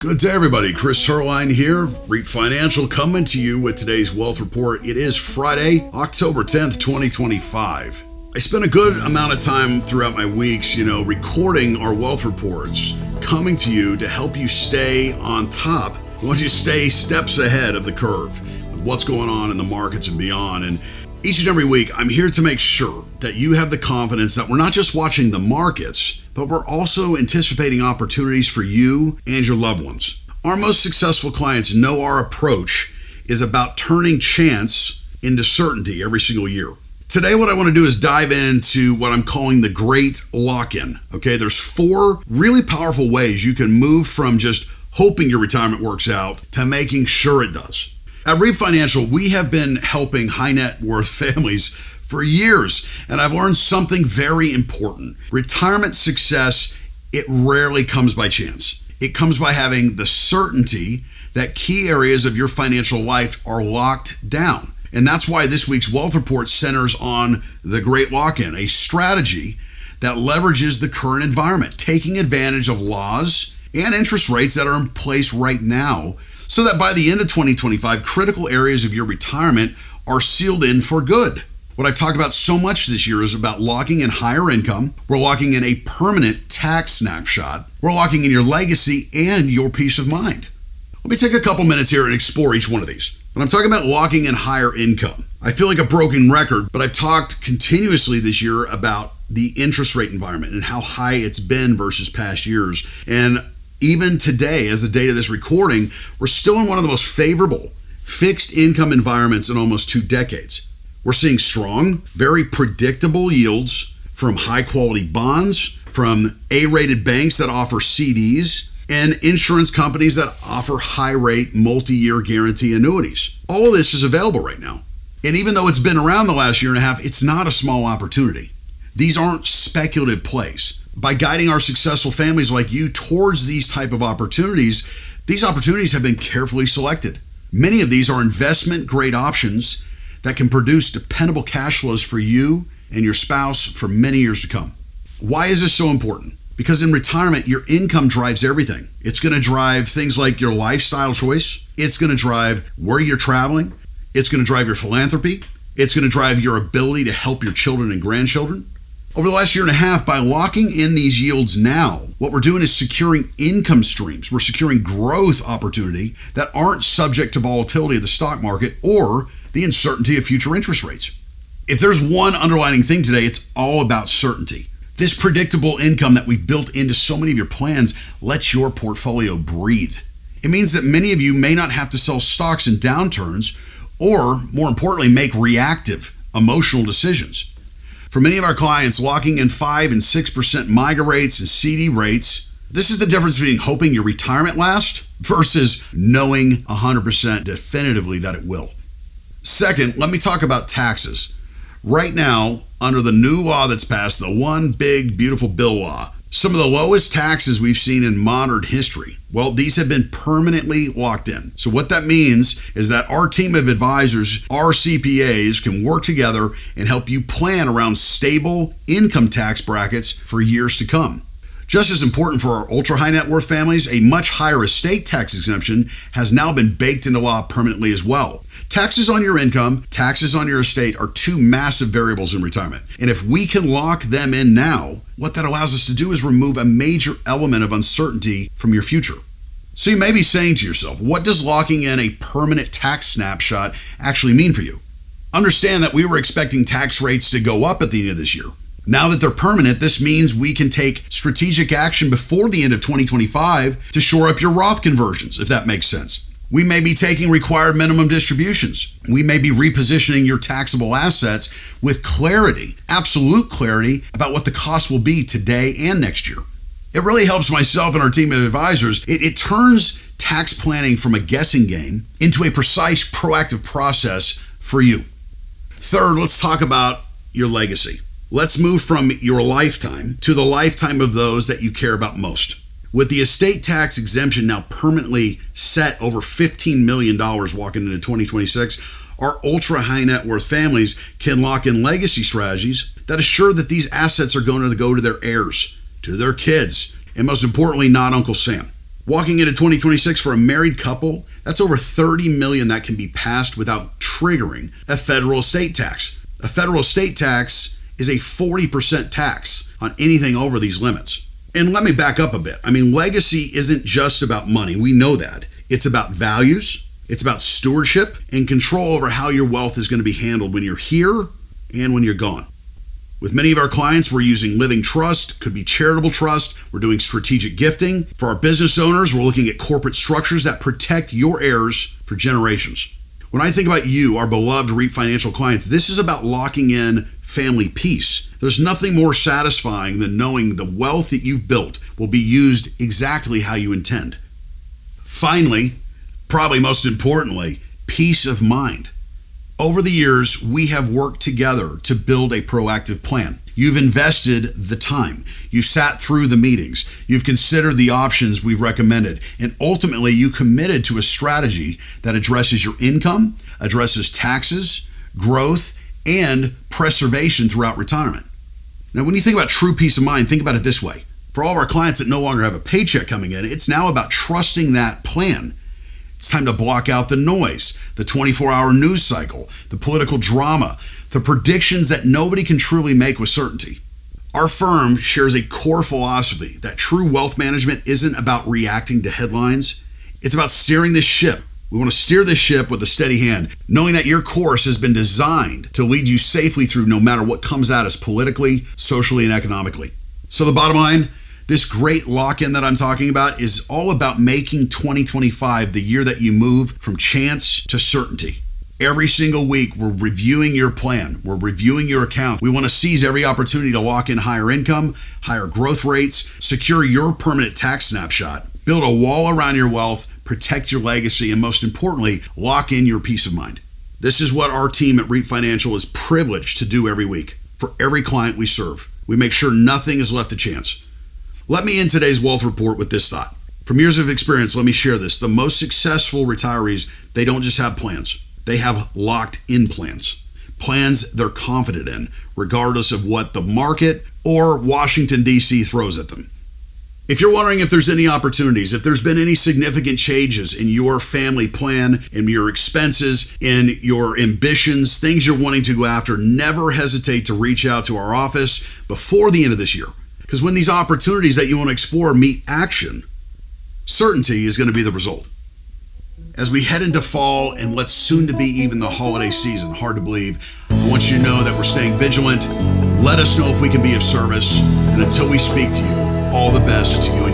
Good day, everybody. Chris Herline here, REIT Financial, coming to you with today's Wealth Report. It is Friday, October 10th, 2025. I spend a good amount of time throughout my weeks, recording our Wealth Reports, coming to you to help you stay on top. I want you to stay steps ahead of the curve with what's going on in the markets and beyond. And each and every week, I'm here to make sure that you have the confidence that we're not just watching the markets, but we're also anticipating opportunities for you and your loved ones. Our most successful clients know our approach is about turning chance into certainty every single year. Today, what I want to do is dive into what I'm calling the great lock-in. Okay, there's 4 really powerful ways you can move from just hoping your retirement works out to making sure it does. At REIT Financial, we have been helping high net worth families for years, and I've learned something very important. Retirement success, it rarely comes by chance. It comes by having the certainty that key areas of your financial life are locked down. And that's why this week's Wealth Report centers on the Great Lock-in, a strategy that leverages the current environment, taking advantage of laws and interest rates that are in place right now, so that by the end of 2025, critical areas of your retirement are sealed in for good. What I've talked about so much this year is about locking in higher income. We're locking in a permanent tax snapshot. We're locking in your legacy and your peace of mind. Let me take a couple minutes here and explore each one of these. When I'm talking about locking in higher income, I feel like a broken record, but I've talked continuously this year about the interest rate environment and how high it's been versus past years. And even today, as the date of this recording, we're still in one of the most favorable fixed income environments in almost 2 decades. We're seeing strong, very predictable yields from high quality bonds, from A-rated banks that offer CDs, and insurance companies that offer high rate multi-year guarantee annuities. All of this is available right now. And even though it's been around the last year and a half, it's not a small opportunity. These aren't speculative plays. By guiding our successful families like you towards these type of opportunities, these opportunities have been carefully selected. Many of these are investment grade options that can produce dependable cash flows for you and your spouse for many years to come. Why is this so important? Because in retirement, your income drives everything. It's going to drive things like your lifestyle choice. It's going to drive where you're traveling. It's going to drive your philanthropy. It's going to drive your ability to help your children and grandchildren. Over the last year and a half, by locking in these yields now, what we're doing is securing income streams. We're securing growth opportunity that aren't subject to volatility of the stock market or the uncertainty of future interest rates. If there's one underlining thing today, it's all about certainty. This predictable income that we've built into so many of your plans lets your portfolio breathe. It means that many of you may not have to sell stocks in downturns or, more importantly, make reactive, emotional decisions. For many of our clients, locking in 5 and 6% MYGA rates and CD rates, this is the difference between hoping your retirement lasts versus knowing 100% definitively that it will. Second, let me talk about taxes. Right now, under the new law that's passed, the One Big Beautiful Bill Law, some of the lowest taxes we've seen in modern history, well, these have been permanently locked in. So what that means is that our team of advisors, our CPAs, can work together and help you plan around stable income tax brackets for years to come. Just as important for our ultra high net worth families, a much higher estate tax exemption has now been baked into law permanently as well. Taxes on your income, taxes on your estate are 2 massive variables in retirement. And if we can lock them in now, what that allows us to do is remove a major element of uncertainty from your future. So you may be saying to yourself, what does locking in a permanent tax snapshot actually mean for you? Understand that we were expecting tax rates to go up at the end of this year. Now that they're permanent, this means we can take strategic action before the end of 2025 to shore up your Roth conversions, if that makes sense. We may be taking required minimum distributions. We may be repositioning your taxable assets with clarity, absolute clarity about what the cost will be today and next year. It really helps myself and our team of advisors. It turns tax planning from a guessing game into a precise, proactive process for you. Third, let's talk about your legacy. Let's move from your lifetime to the lifetime of those that you care about most. With the estate tax exemption now permanently set over $15 million walking into 2026, our ultra high net worth families can lock in legacy strategies that assure that these assets are going to go to their heirs, to their kids, and most importantly, not Uncle Sam. Walking into 2026 for a married couple, that's over $30 million that can be passed without triggering a federal estate tax. A federal estate tax is a 40% tax on anything over these limits. And let me back up a bit. Legacy isn't just about money. We know that. It's about values, it's about stewardship, and control over how your wealth is going to be handled when you're here and when you're gone. With many of our clients, we're using living trust, could be charitable trust. We're doing strategic gifting. For our business owners, we're looking at corporate structures that protect your heirs for generations. When I think about you, our beloved REAP Financial clients, this is about locking in family peace. There's nothing more satisfying than knowing the wealth that you've built will be used exactly how you intend. Finally, probably most importantly, peace of mind. Over the years, we have worked together to build a proactive plan. You've invested the time. You've sat through the meetings. You've considered the options we've recommended. And ultimately, you committed to a strategy that addresses your income, addresses taxes, growth, and preservation throughout retirement. Now, when you think about true peace of mind, think about it this way. For all of our clients that no longer have a paycheck coming in, it's now about trusting that plan. It's time to block out the noise, the 24-hour news cycle, the political drama, the predictions that nobody can truly make with certainty. Our firm shares a core philosophy that true wealth management isn't about reacting to headlines. It's about steering the ship. We want to steer this ship with a steady hand, knowing that your course has been designed to lead you safely through no matter what comes at us politically, socially, and economically. So the bottom line, this great lock-in that I'm talking about is all about making 2025 the year that you move from chance to certainty. Every single week, we're reviewing your plan. We're reviewing your account. We want to seize every opportunity to lock in higher income, higher growth rates, secure your permanent tax snapshot, build a wall around your wealth, protect your legacy, and most importantly, lock in your peace of mind. This is what our team at REAP Financial is privileged to do every week. For every client we serve, we make sure nothing is left to chance. Let me end today's wealth report with this thought. From years of experience, let me share this. The most successful retirees, they don't just have plans. They have locked in plans. Plans they're confident in, regardless of what the market or Washington, D.C. throws at them. If you're wondering if there's any opportunities, if there's been any significant changes in your family plan, in your expenses, in your ambitions, things you're wanting to go after, never hesitate to reach out to our office before the end of this year. Because when these opportunities that you want to explore meet action, certainty is going to be the result. As we head into fall and what's soon to be even the holiday season, hard to believe, I want you to know that we're staying vigilant. Let us know if we can be of service. And until we speak to you, all the best to you